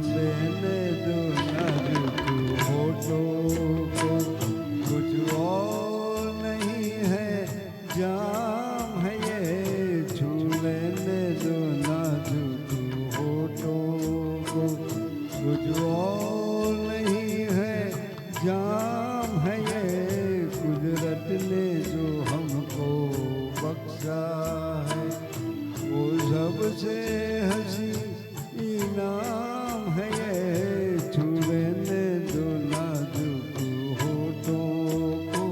लेने दो नाजुक होठों को, कुछ और नहीं है जाम है ये, छू लेने दो नाजुक होठों को, कुछ और नहीं है जाम है ये, कुदरत ने जो हमको बख्शा है वो सबसे हंसी इनाम है ये, छू लेने दो नाजुक होठों को।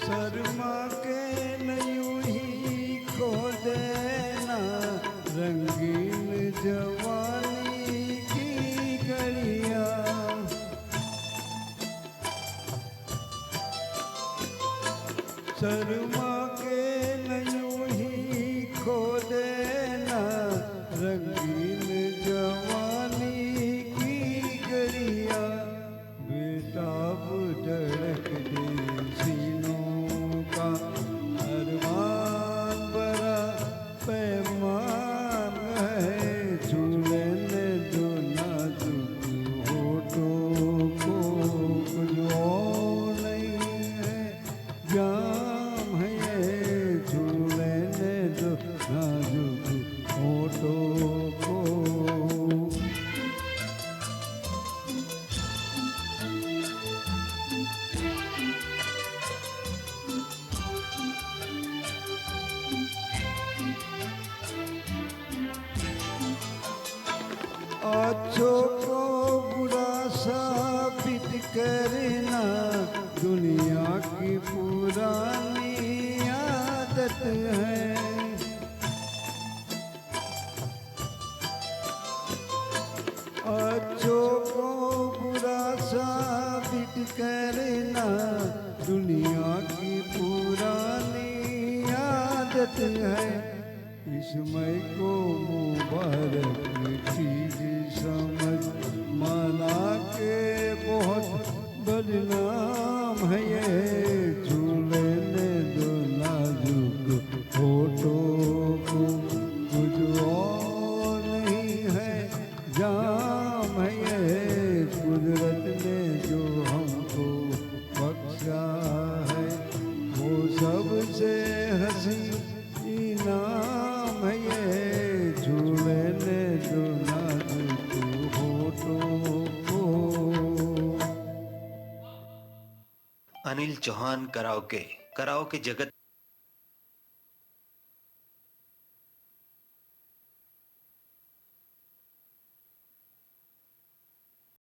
शर्मा के न यूं ही खो देना रंगीन जवानी की घड़ियां, शर्मा के न यूं ही खो देना रंगीन जवानी की घड़ियां, बेताब धड़क दे सीनों का अरमान भरा पैमान है, छू लेने दो नाजुक होठों को, कुछ और नहीं है जाम है ये, छू लेने दो नाजुक होठों को। अच्छों को बुरा साबित करना दुनिया की पुरानी आदत है, अच्छों को बुरा साबित करना दुनिया की पुरानी आदत है, इसमय को मुबारक चीज समझ माना के बहुत बदनाम है ये, छू लेने दो नाजुक होठों को, कुछ और नहीं है जाम है ये, कुदरत ने जो हमको बख्शा है वो सबसे हंसी इनाम है ये, छू लेने दो नाजुक होठों को। अनिल चौहान कराओके जगत